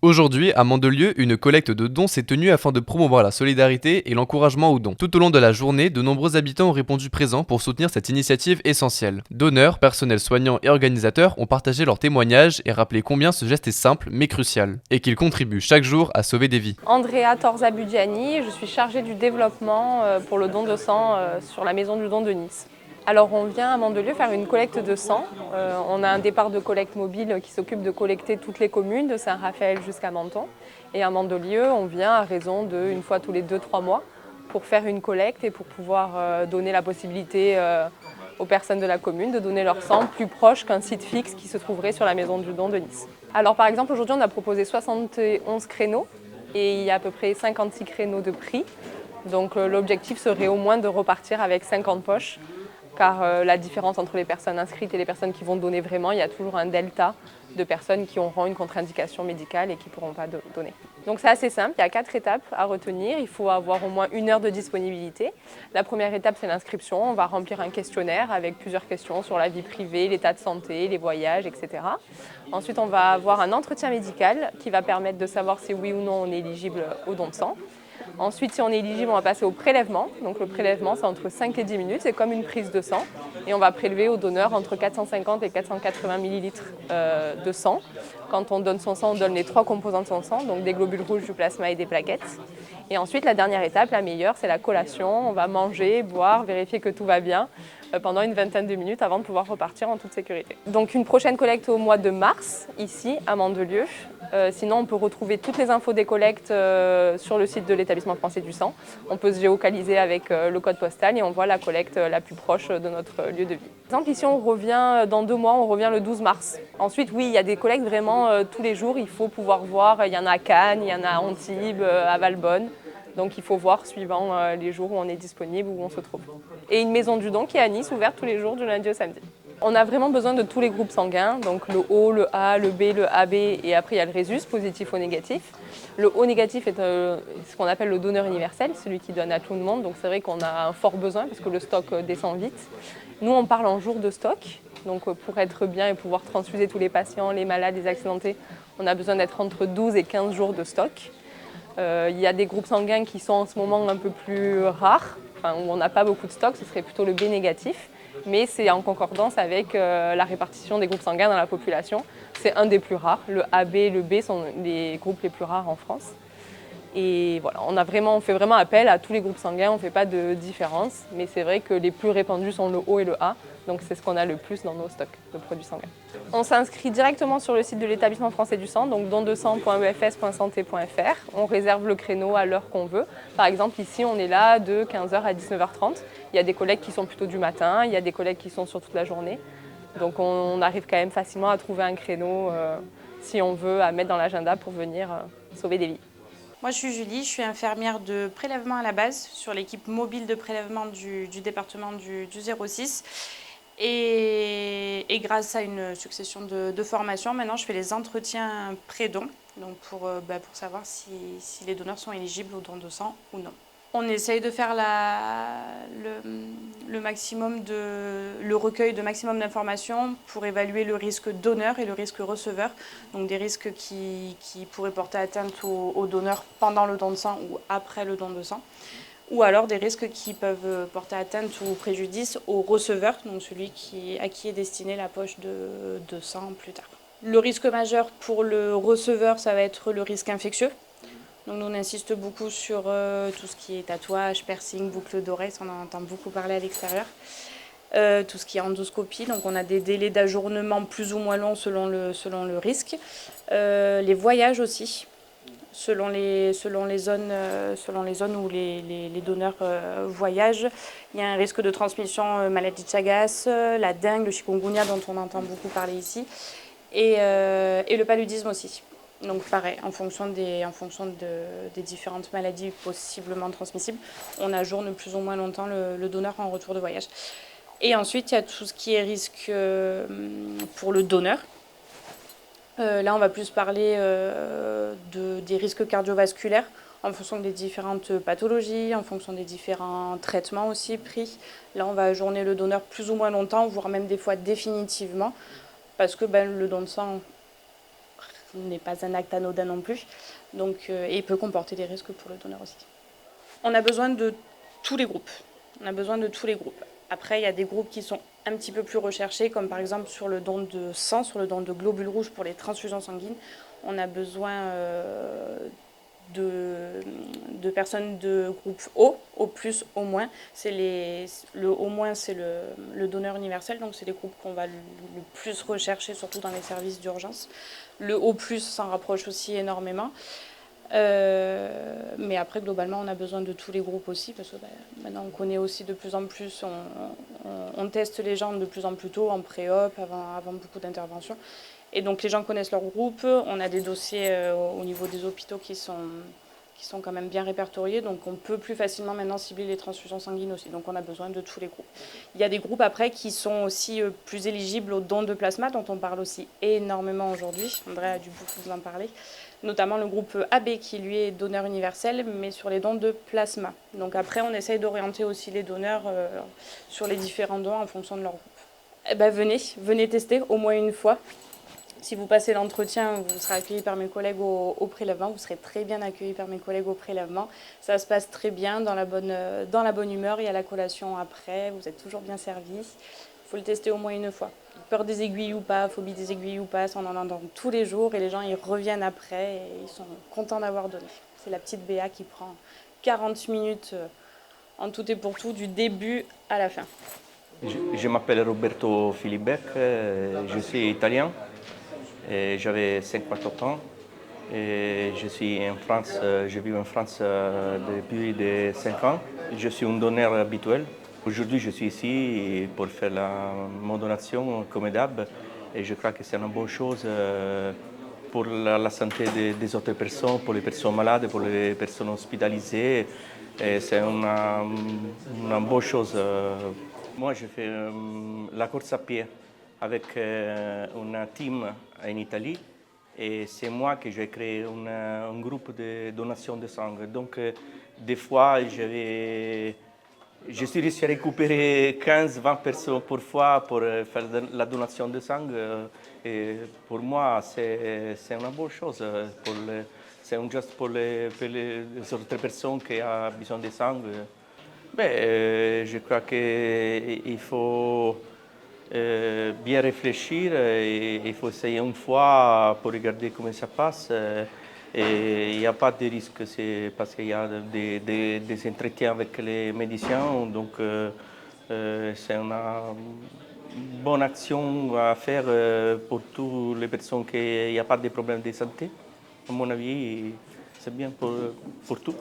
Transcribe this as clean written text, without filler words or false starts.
Aujourd'hui, à Mandelieu, une collecte de dons s'est tenue afin de promouvoir la solidarité et l'encouragement aux dons. Tout au long de la journée, de nombreux habitants ont répondu présents pour soutenir cette initiative essentielle. Donneurs, personnels soignants et organisateurs ont partagé leurs témoignages et rappelé combien ce geste est simple mais crucial, et qu'il contribue chaque jour à sauver des vies. Andrea Torza-Budiani, je suis chargée du développement pour le don de sang sur la maison du don de Nice. Alors on vient à Mandelieu faire une collecte de sang. On a un départ de collecte mobile qui s'occupe de collecter toutes les communes de Saint-Raphaël jusqu'à Menton. Et à Mandelieu, on vient à raison d'une fois tous les 2-3 mois pour faire une collecte et pour pouvoir donner la possibilité aux personnes de la commune de donner leur sang plus proche qu'un site fixe qui se trouverait sur la maison du don de Nice. Alors par exemple aujourd'hui on a proposé 71 créneaux et il y a à peu près 56 créneaux de prix. Donc l'objectif serait au moins de repartir avec 50 poches car la différence entre les personnes inscrites et les personnes qui vont donner vraiment, il y a toujours un delta de personnes qui auront une contre-indication médicale et qui ne pourront pas donner. Donc c'est assez simple, il y a 4 étapes à retenir, il faut avoir au moins 1 heure de disponibilité. La première étape c'est l'inscription, on va remplir un questionnaire avec plusieurs questions sur la vie privée, l'état de santé, les voyages, etc. Ensuite on va avoir un entretien médical qui va permettre de savoir si oui ou non on est éligible au don de sang. Ensuite, si on est éligible, on va passer au prélèvement. Donc le prélèvement, c'est entre 5 et 10 minutes, c'est comme une prise de sang. Et on va prélever au donneur entre 450 et 480 millilitres de sang. Quand on donne son sang, on donne les 3 composants de son sang, donc des globules rouges, du plasma et des plaquettes. Et ensuite, la dernière étape, la meilleure, c'est la collation. On va manger, boire, vérifier que tout va bien pendant une vingtaine de minutes avant de pouvoir repartir en toute sécurité. Donc une prochaine collecte au mois de mars, ici, à Mandelieu. Sinon, on peut retrouver toutes les infos des collectes sur le site de l'établissement français du sang. On peut se géocaliser avec le code postal et on voit la collecte la plus proche de notre lieu de vie. Par exemple, ici, on revient dans 2 mois, on revient le 12 mars. Ensuite, oui, il y a des collectes vraiment tous les jours. Il faut pouvoir voir, il y en a à Cannes, il y en a à Antibes, à Valbonne. Donc il faut voir suivant les jours où on est disponible, où on se trouve. Et une maison du don qui est à Nice, ouverte tous les jours du lundi au samedi. On a vraiment besoin de tous les groupes sanguins, donc le O, le A, le B, le AB, et après il y a le résus, positif ou négatif. Le O négatif est ce qu'on appelle le donneur universel, celui qui donne à tout le monde, donc c'est vrai qu'on a un fort besoin parce que le stock descend vite. Nous on parle en jours de stock, donc pour être bien et pouvoir transfuser tous les patients, les malades, les accidentés, on a besoin d'être entre 12 et 15 jours de stock. Il y a des groupes sanguins qui sont en ce moment un peu plus rares, où on n'a pas beaucoup de stock, ce serait plutôt le B négatif, mais c'est en concordance avec la répartition des groupes sanguins dans la population. C'est un des plus rares, le AB et le B sont les groupes les plus rares en France. Et voilà, on fait vraiment appel à tous les groupes sanguins, on ne fait pas de différence, mais c'est vrai que les plus répandus sont le O et le A, donc c'est ce qu'on a le plus dans nos stocks de produits sanguins. On s'inscrit directement sur le site de l'établissement français du sang, donc dondesang.efs.santé.fr. On réserve le créneau à l'heure qu'on veut. Par exemple, ici, on est là de 15h à 19h30. Il y a des collègues qui sont plutôt du matin, il y a des collègues qui sont sur toute la journée. Donc on arrive quand même facilement à trouver un créneau, si on veut, à mettre dans l'agenda pour venir sauver des vies. Moi, je suis Julie, je suis infirmière de prélèvement à la base sur l'équipe mobile de prélèvement du département du 06. Et grâce à une succession de formations, maintenant je fais les entretiens pré-don, donc pour savoir si les donneurs sont éligibles au don de sang ou non. On essaye de faire le maximum le recueil de maximum d'informations pour évaluer le risque donneur et le risque receveur, donc des risques qui pourraient porter atteinte au donneur pendant le don de sang ou après le don de sang, ou alors des risques qui peuvent porter atteinte ou préjudice au receveur, donc celui à qui est destinée la poche de sang plus tard. Le risque majeur pour le receveur, ça va être le risque infectieux. Donc nous, on insiste beaucoup sur tout ce qui est tatouage, piercing, boucle d'oreille, on en entend beaucoup parler à l'extérieur. Tout ce qui est endoscopie, donc on a des délais d'ajournement plus ou moins longs selon le risque. Les voyages aussi, selon les zones où les donneurs voyagent. Il y a un risque de transmission maladie de Chagas, la dengue, le chikungunya dont on entend beaucoup parler ici, et le paludisme aussi. Donc pareil, en fonction des différentes maladies possiblement transmissibles, on ajourne plus ou moins longtemps le donneur en retour de voyage. Et ensuite, il y a tout ce qui est risque pour le donneur. Là, on va plus parler des risques cardiovasculaires en fonction des différentes pathologies, en fonction des différents traitements aussi pris. Là, on va ajourner le donneur plus ou moins longtemps, voire même des fois définitivement, parce que le don de sang n'est pas un acte anodin non plus, donc, et peut comporter des risques pour le donneur aussi. On a besoin de tous les groupes. Après, il y a des groupes qui sont un petit peu plus recherchés, comme par exemple sur le don de sang, sur le don de globules rouges pour les transfusions sanguines. On a besoin de personnes de groupe O, O+, O-. Le O-, c'est le donneur universel, donc c'est les groupes qu'on va le plus rechercher, surtout dans les services d'urgence. Le O+, s'en rapproche aussi énormément. Mais après, globalement, on a besoin de tous les groupes aussi, parce que maintenant, on connaît aussi de plus en plus, on teste les gens de plus en plus tôt, en pré-op, avant beaucoup d'interventions. Et donc, les gens connaissent leur groupe. On a des dossiers au niveau des hôpitaux qui sont quand même bien répertoriés, donc on peut plus facilement maintenant cibler les transfusions sanguines aussi. Donc, on a besoin de tous les groupes. Il y a des groupes, après, qui sont aussi plus éligibles aux dons de plasma, dont on parle aussi énormément aujourd'hui. André a dû beaucoup vous en parler. Notamment le groupe AB qui lui est donneur universel, mais sur les dons de plasma. Donc après, on essaye d'orienter aussi les donneurs sur les différents dons en fonction de leur groupe. Eh ben, venez tester au moins une fois. Si vous passez l'entretien, vous serez accueillis par mes collègues au prélèvement. Vous serez très bien accueillis par mes collègues au prélèvement. Ça se passe très bien, dans la bonne humeur. Il y a la collation après, vous êtes toujours bien servis. Il faut le tester au moins une fois. Peur des aiguilles ou pas, phobie des aiguilles ou pas, ça on en entend tous les jours et les gens ils reviennent après et ils sont contents d'avoir donné. C'est la petite Béa qui prend 40 minutes en tout et pour tout, du début à la fin. Je m'appelle Roberto Filibec, je suis italien, j'avais 54 ans et je suis en France, je vis en France depuis 5 ans. Je suis un donneur habituel. Aujourd'hui, je suis ici pour faire mon donation comme d'hab et je crois que c'est une bonne chose pour la santé des autres personnes, pour les personnes malades, pour les personnes hospitalisées. Et c'est une bonne chose. Moi, je fais la course à pied avec une team en Italie et c'est moi que j'ai créé un groupe de donation de sang. Donc, des fois, je suis réussi à récupérer 15-20 personnes par fois pour faire la donation de sang. Et pour moi, c'est une bonne chose. C'est un geste pour les autres personnes qui ont besoin de sang. Je crois qu'il faut bien réfléchir. Il faut essayer une fois pour regarder comment ça passe. Et il n'y a pas de risque, c'est parce qu'il y a des entretiens avec les médecins, donc c'est une bonne action à faire pour toutes les personnes qui n'ont pas de problèmes de santé. À mon avis, c'est bien pour tout.